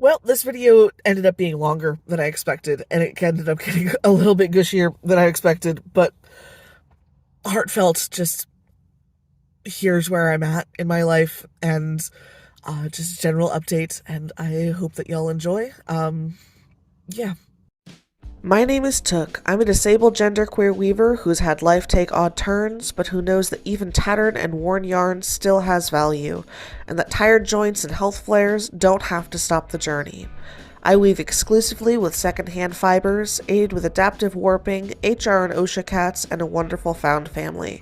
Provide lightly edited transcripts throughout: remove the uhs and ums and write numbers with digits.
Well, this video ended up being longer than I expected, and it ended up getting a little bit gushier than I expected, but heartfelt. Just here's where I'm at in my life, and just a general update, and I hope that y'all enjoy. Yeah. My name is Took. I'm a disabled genderqueer weaver who's had life take odd turns, but who knows that even tattered and worn yarn still has value, and that tired joints and health flares don't have to stop the journey. I weave exclusively with secondhand fibers, aided with adaptive warping, HR and OSHA cats, and a wonderful found family.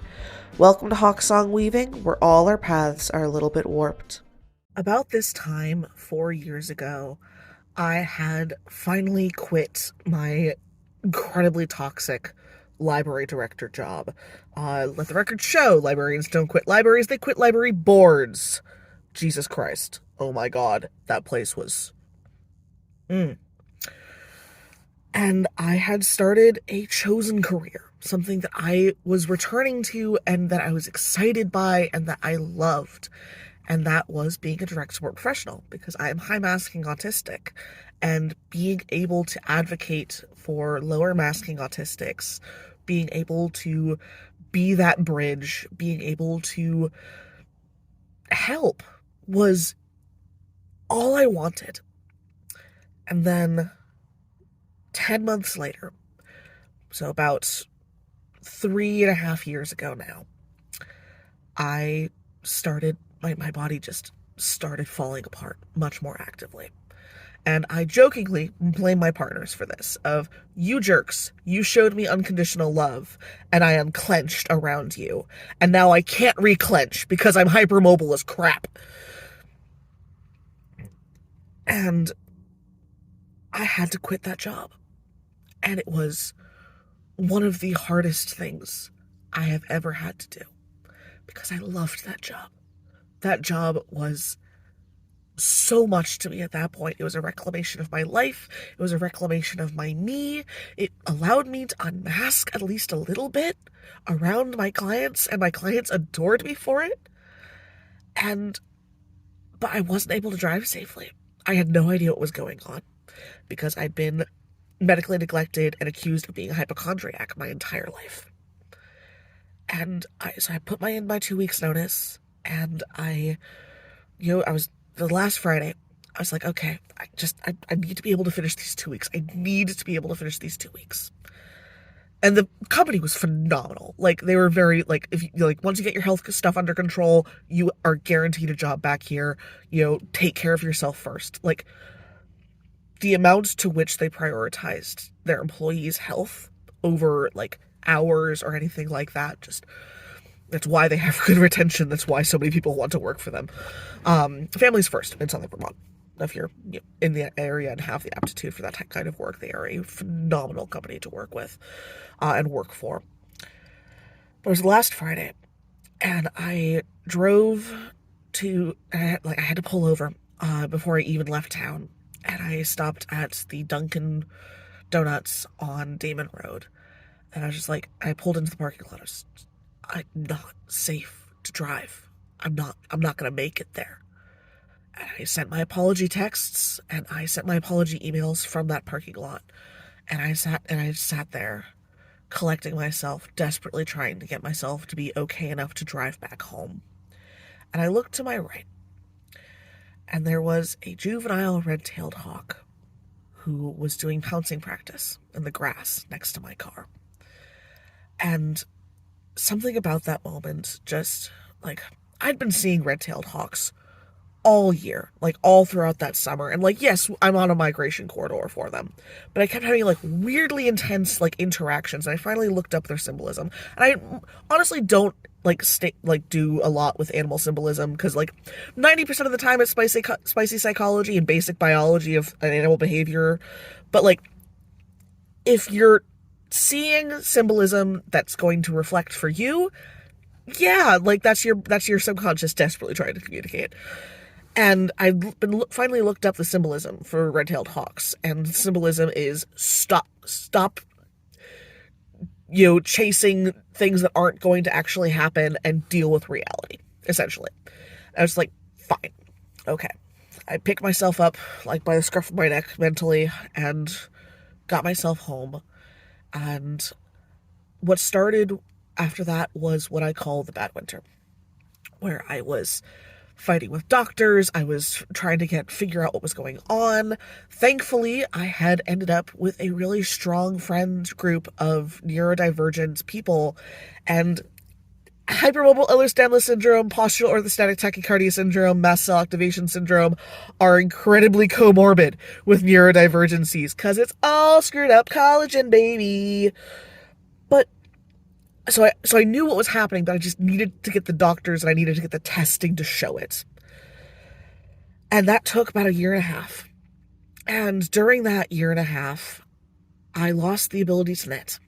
Welcome to Hawksong Weaving, where all our paths are a little bit warped. About this time, 4 years ago, I had finally quit my incredibly toxic library director job. Let the record show, librarians don't quit libraries, they quit library boards. Jesus Christ. Oh my god, that place was... And I had started a chosen career, something that I was returning to and that I was excited by and that I loved. And that was being a direct support professional, because I am high masking autistic, and being able to advocate for lower masking autistics, being able to be that bridge, being able to help was all I wanted. And then 10 months later, so about 3.5 years ago now, I started, my body just started falling apart much more actively. And I jokingly blame my partners for this, of, you jerks, you showed me unconditional love, and I unclenched around you, and now I can't reclench because I'm hypermobile as crap. And I had to quit that job. And it was one of the hardest things I have ever had to do, because I loved that job. That job was so much to me at that point. It was a reclamation of my life. It was a reclamation of my me. It allowed me to unmask at least a little bit around my clients, and my clients adored me for it. But I wasn't able to drive safely. I had no idea what was going on, because I'd been medically neglected and accused of being a hypochondriac my entire life. And so I put in my 2 weeks notice, and I was, the last Friday, I was like, okay, I need to be able to finish these 2 weeks. I need to be able to finish these 2 weeks. And the company was phenomenal. Like, they were very, like, if you, like, once you get your health stuff under control, you are guaranteed a job back here. Take care of yourself first. Like, the amount to which they prioritized their employees' health over, like, hours or anything like that, just, that's why they have good retention. That's why so many people want to work for them. Families first in Southern Vermont. If you're in the area and have the aptitude for that kind of work, they are a phenomenal company to work with and work for. But it was last Friday, and I drove to, I had to pull over before I even left town, and I stopped at the Dunkin' Donuts on Damon Road, and I was just like, I pulled into the parking lot. I'm not safe to drive. I'm not gonna make it there. And I sent my apology texts, and I sent my apology emails from that parking lot. And I sat there collecting myself, desperately trying to get myself to be okay enough to drive back home. And I looked to my right, and there was a juvenile red-tailed hawk who was doing pouncing practice in the grass next to my car. And something about that moment, just, like, I'd been seeing red-tailed hawks all year, like, all throughout that summer, and, like, yes, I'm on a migration corridor for them, but I kept having, like, weirdly intense, like, interactions, and I finally looked up their symbolism. And I honestly don't, like, do a lot with animal symbolism, because, like, 90% of the time it's spicy psychology and basic biology of an animal behavior. But, like, if you're seeing symbolism that's going to reflect for you, yeah, like, that's your subconscious desperately trying to communicate. And I finally looked up the symbolism for red-tailed hawks, and the symbolism is stop, chasing things that aren't going to actually happen and deal with reality, essentially. I was like, fine, okay. I picked myself up, like, by the scruff of my neck mentally and got myself home. And what started after that was what I call the bad winter, where I was fighting with doctors. I was trying to figure out what was going on. Thankfully, I had ended up with a really strong friend group of neurodivergent people, and hypermobile Ehlers-Danlos syndrome, postural orthostatic tachycardia syndrome, mast cell activation syndrome are incredibly comorbid with neurodivergencies because it's all screwed up collagen, baby. But so I knew what was happening, but I just needed to get the doctors and I needed to get the testing to show it. And that took about a year and a half. And during that year and a half, I lost the ability to knit.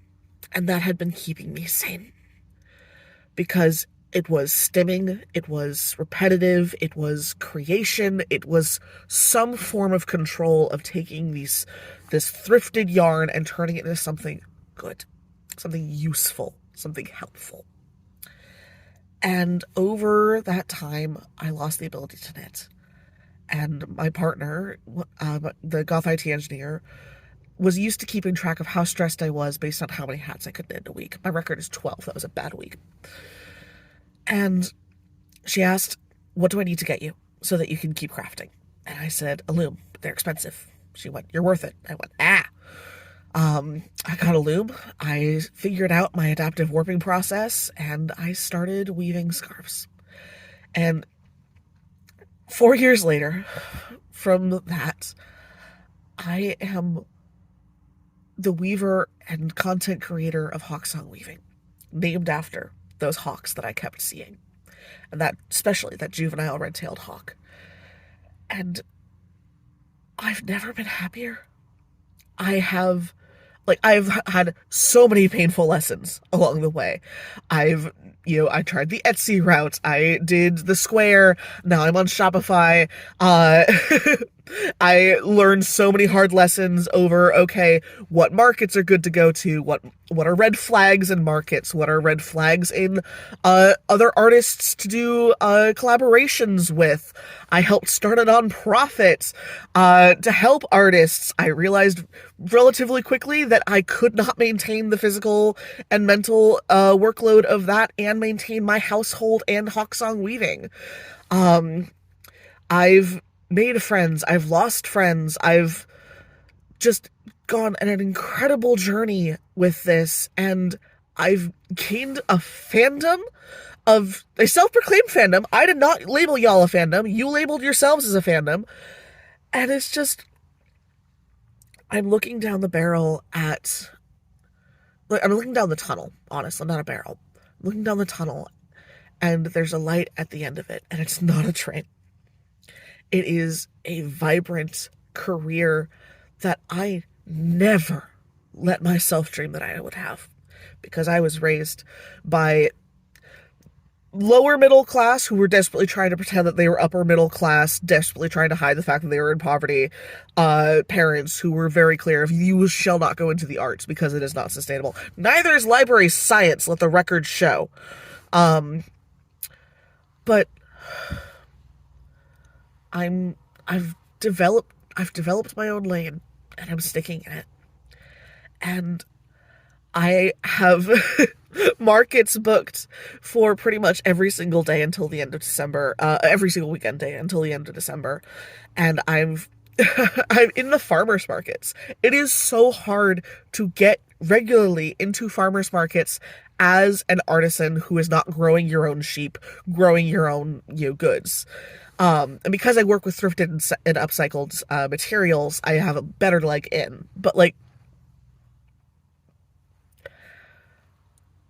And that had been keeping me sane. Because it was stimming, it was repetitive, it was creation, it was some form of control of taking this thrifted yarn and turning it into something good, something useful, something helpful. And over that time, I lost the ability to knit. And my partner, the goth IT engineer, was used to keeping track of how stressed I was based on how many hats I could knit in a week. My record is 12. That was a bad week. And she asked, what do I need to get you so that you can keep crafting? And I said, a loom. They're expensive. She went, you're worth it. I went, I got a loom. I figured out my adaptive warping process and I started weaving scarves. And 4 years later from that, I am the weaver and content creator of Hawksong Weaving, named after those hawks that I kept seeing. And that, especially that juvenile red-tailed hawk. And I've never been happier. I've had so many painful lessons along the way. I tried the Etsy route. I did the Square. Now I'm on Shopify. I learned so many hard lessons over, okay, what markets are good to go to? What are red flags in markets? What are red flags in other artists to do collaborations with? I helped start a nonprofit to help artists. I realized relatively quickly that I could not maintain the physical and mental workload of that and maintain my household and Hawksong Weaving. I've made friends. I've lost friends. I've just gone on an incredible journey with this, and I've gained a fandom of a self-proclaimed fandom. I did not label y'all a fandom. You labeled yourselves as a fandom. And it's just, I'm looking down the barrel at, I'm looking down the tunnel, honestly, not a barrel. I'm looking down the tunnel, and there's a light at the end of it, and it's not a train. It is a vibrant career that I never let myself dream that I would have, because I was raised by lower middle class who were desperately trying to pretend that they were upper middle class, desperately trying to hide the fact that they were in poverty, parents who were very clear, you shall not go into the arts because it is not sustainable. Neither is library science, let the record show. But I've developed my own lane, and I'm sticking in it. And I have markets booked for pretty much every single day until the end of December, every single weekend day until the end of December. And I'm in the farmers markets. It is so hard to get regularly into farmers markets as an artisan who is not growing your own sheep, growing your own, goods. And because I work with thrifted and upcycled materials, I have a better leg in. But,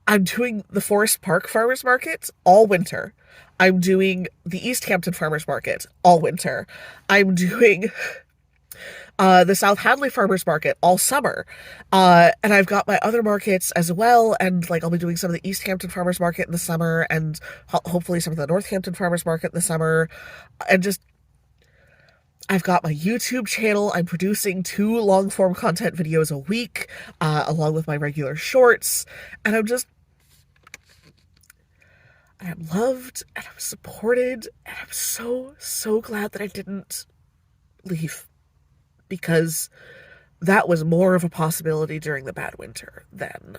I'm doing the Forest Park Farmers Market all winter. I'm doing the East Hampton Farmers Market all winter. I'm doing the South Hadley Farmers Market all summer. And I've got my other markets as well. And I'll be doing some of the East Hampton Farmers Market in the summer and hopefully some of the Northampton Farmers Market in the summer. And just, I've got my YouTube channel. I'm producing 2 long-form content videos a week, along with my regular shorts. And I'm loved, and I'm supported, and I'm so, so glad that I didn't leave, because that was more of a possibility during the bad winter than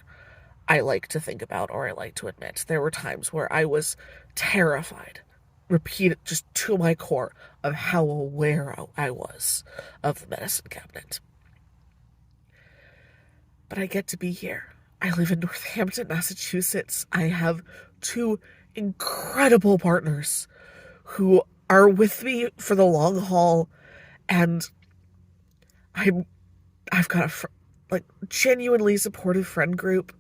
I like to think about or I like to admit. There were times where I was terrified, repeated just to my core, of how aware I was of the medicine cabinet. But I get to be here. I live in Northampton, Massachusetts. I have two incredible partners who are with me for the long haul, and I'm I've got like genuinely supportive friend group,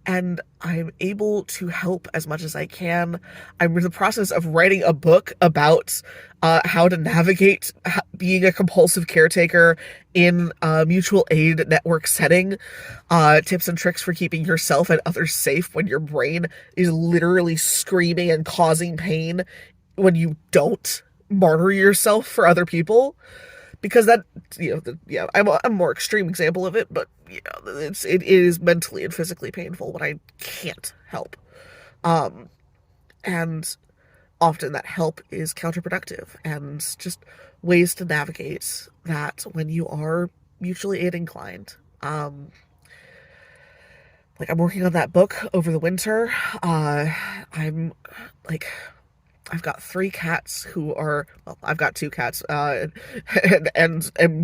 and I'm able to help as much as I can. I'm in the process of writing a book about how to navigate being a compulsive caretaker in a mutual aid network setting. Tips and tricks for keeping yourself and others safe when your brain is literally screaming and causing pain when you don't martyr yourself for other people, because that, yeah, I'm a more extreme example of it, but yeah, it is mentally and physically painful when I can't help. And often that help is counterproductive, and just ways to navigate that when you are mutually aid inclined. Like, I'm working on that book over the winter. I'm like, I've got three cats who are, well, I've got two cats, and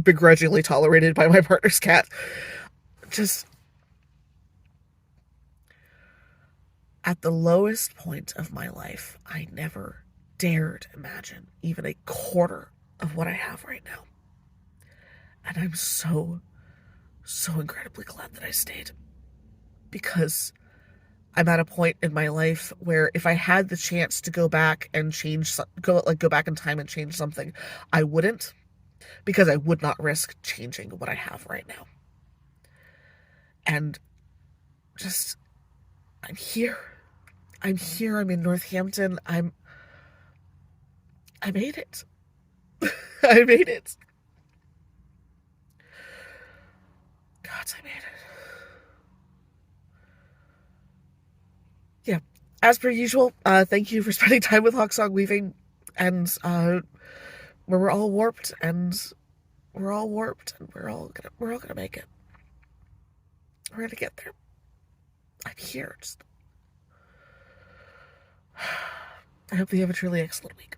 begrudgingly tolerated by my partner's cat. Just at the lowest point of my life, I never dared imagine even a quarter of what I have right now. And I'm so, so incredibly glad that I stayed, because I'm at a point in my life where if I had the chance to go back and go back in time and change something, I wouldn't, because I would not risk changing what I have right now. And just, I'm here. I'm here. I'm in Northampton. I made it. I made it. Gods, I made it. Yeah. As per usual, thank you for spending time with Hawksong Weaving, and where we're all warped, and we're all gonna make it. We're gonna get there. I'm here. Just, I hope that you have a truly excellent week.